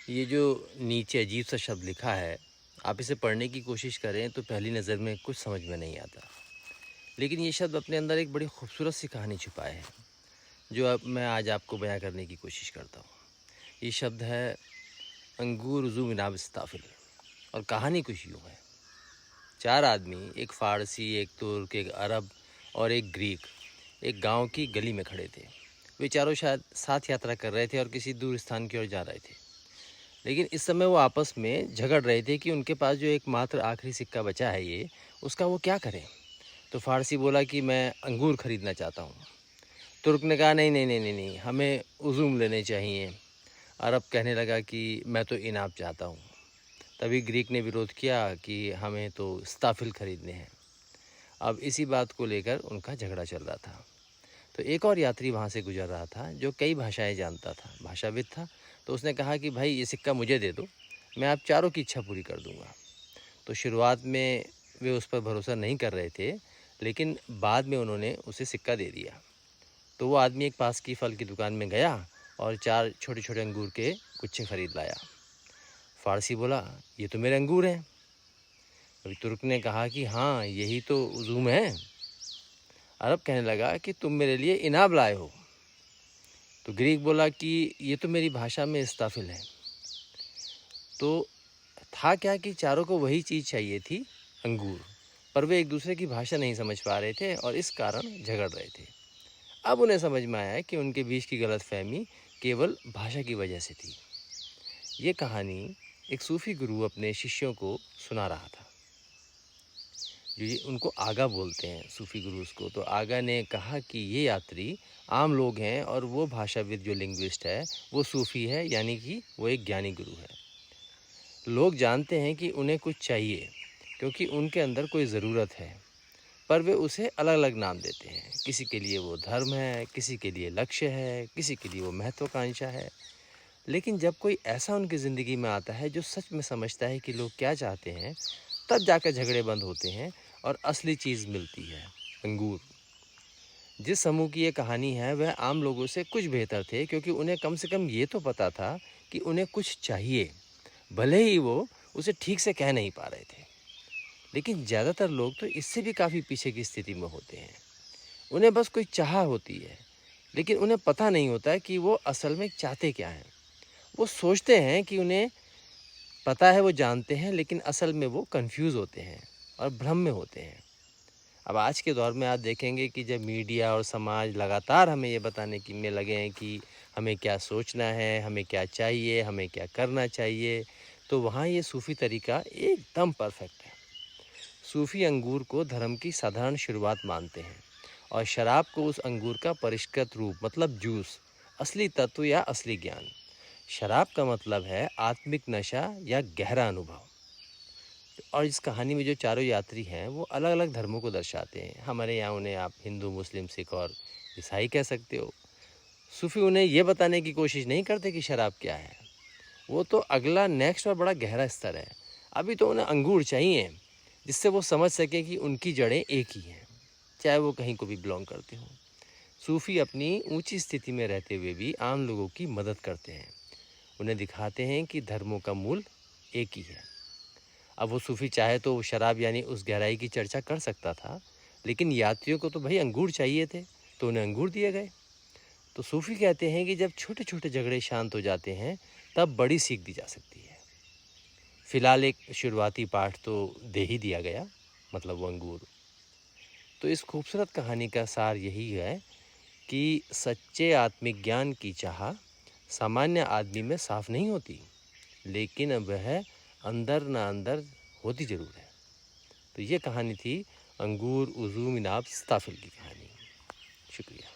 ये जो नीचे अजीब सा शब्द लिखा है, आप इसे पढ़ने की कोशिश करें तो पहली नज़र में कुछ समझ में नहीं आता। लेकिन ये शब्द अपने अंदर एक बड़ी खूबसूरत सी कहानी छुपाए है, जो अब मैं आज आपको बयां करने की कोशिश करता हूँ। ये शब्द है अंगूर ज़ू मिनाब इस्ताफिल। और कहानी कुछ यूँ है। 4 आदमी, एक फ़ारसी, एक तुर्क, एक अरब और एक ग्रीक, एक गांव की गली में खड़े थे। वे चारों शायद साथ यात्रा कर रहे थे और किसी दूर स्थान की ओर जा रहे थे। लेकिन इस समय वो आपस में झगड़ रहे थे कि उनके पास जो एकमात्र आखिरी सिक्का बचा है उसका वो क्या करें। तो फ़ारसी बोला कि मैं अंगूर खरीदना चाहता हूँ। तुर्क ने कहा नहीं नहीं नहीं नहीं नहीं, हमें उज़ूम लेने चाहिए। अरब कहने लगा कि मैं तो इनाम चाहता हूँ। तभी ग्रीक ने विरोध किया कि हमें तो स्ताफिल खरीदने हैं। अब इसी बात को लेकर उनका झगड़ा चल रहा था। तो एक और यात्री वहाँ से गुजर रहा था जो कई भाषाएं जानता था, भाषाविद था। तो उसने कहा कि भाई ये सिक्का मुझे दे दो, मैं आप चारों की इच्छा पूरी कर दूंगा। तो शुरुआत में वे उस पर भरोसा नहीं कर रहे थे, लेकिन बाद में उन्होंने उसे सिक्का दे दिया। तो वो आदमी एक पास की फल की दुकान में गया और 4 छोटे छोटे अंगूर के गुच्छे खरीद लाया। फ़ारसी बोला ये तो मेरे अंगूर हैं। अभी तुर्क ने कहा कि हाँ यही तो उज़ूम है। अरब कहने लगा कि तुम मेरे लिए इनाम लाए हो। तो ग्रीक बोला कि ये तो मेरी भाषा में इस्ताफिल है। तो था क्या कि चारों को वही चीज़ चाहिए थी, अंगूर, पर वे एक दूसरे की भाषा नहीं समझ पा रहे थे और इस कारण झगड़ रहे थे। अब उन्हें समझ में आया कि उनके बीच की गलतफहमी केवल भाषा की वजह से थी। ये कहानी एक सूफ़ी गुरु अपने शिष्यों को सुना रहा था। जो ये उनको आगा बोलते हैं, सूफ़ी गुरु उसको। तो आगा ने कहा कि ये यात्री आम लोग हैं और वो भाषाविद जो लिंग्विस्ट है वो सूफ़ी है, यानी कि वो एक ज्ञानी गुरु है। लोग जानते हैं कि उन्हें कुछ चाहिए क्योंकि उनके अंदर कोई ज़रूरत है, पर वे उसे अलग अलग नाम देते हैं। किसी के लिए वो धर्म है, किसी के लिए लक्ष्य है, किसी के लिए वो महत्वाकांक्षा है। लेकिन जब कोई ऐसा उनकी ज़िंदगी में आता है जो सच में समझता है कि लोग क्या चाहते हैं, तब जाकर झगड़े बंद होते हैं और असली चीज़ मिलती है, अंगूर। जिस समूह की ये कहानी है वह आम लोगों से कुछ बेहतर थे, क्योंकि उन्हें कम से कम ये तो पता था कि उन्हें कुछ चाहिए, भले ही वो उसे ठीक से कह नहीं पा रहे थे। लेकिन ज़्यादातर लोग तो इससे भी काफ़ी पीछे की स्थिति में होते हैं। उन्हें बस कोई चाह होती है, लेकिन उन्हें पता नहीं होता है कि वो असल में चाहते क्या हैं। वो सोचते हैं कि उन्हें पता है, वो जानते हैं, लेकिन असल में वो कंफ्यूज होते हैं और भ्रम में होते हैं। अब आज के दौर में आप देखेंगे कि जब मीडिया और समाज लगातार हमें ये बताने की में लगे हैं कि हमें क्या सोचना है, हमें क्या चाहिए, हमें क्या करना चाहिए, तो वहाँ ये सूफ़ी तरीका एकदम परफेक्ट है। सूफ़ी अंगूर को धर्म की साधारण शुरुआत मानते हैं और शराब को उस अंगूर का परिष्कृत रूप, मतलब जूस, असली तत्व या असली ज्ञान। शराब का मतलब है आत्मिक नशा या गहरा अनुभव। और इस कहानी में जो चारों यात्री हैं वो अलग अलग धर्मों को दर्शाते हैं। हमारे यहाँ उन्हें आप हिंदू, मुस्लिम, सिख और ईसाई कह सकते हो। सूफी उन्हें ये बताने की कोशिश नहीं करते कि शराब क्या है। वो तो अगला नेक्स्ट और बड़ा गहरा स्तर है। अभी तो उन्हें अंगूर चाहिए जिससे वो समझ सकें कि उनकी जड़ें एक ही हैं, चाहे वो कहीं को भी बिलोंग करते हों। सूफ़ी अपनी ऊंची स्थिति में रहते हुए भी आम लोगों की मदद करते हैं। उन्हें दिखाते हैं कि धर्मों का मूल एक ही है। अब वो सूफ़ी चाहे तो शराब यानी उस गहराई की चर्चा कर सकता था, लेकिन यात्रियों को तो भाई अंगूर चाहिए थे, तो उन्हें अंगूर दिए गए। तो सूफ़ी कहते हैं कि जब छोटे छोटे झगड़े शांत हो जाते हैं तब बड़ी सीख दी जा सकती है। फिलहाल एक शुरुआती पाठ तो दे ही दिया गया, मतलब वो अंगूर। तो इस खूबसूरत कहानी का सार यही है कि सच्चे आत्मिक ज्ञान की चाह सामान्य आदमी में साफ नहीं होती, लेकिन वह अंदर ना अंदर होती ज़रूर है। तो ये कहानी थी अंगूर उज़ूम इनाब स्ताफिल की कहानी। शुक्रिया।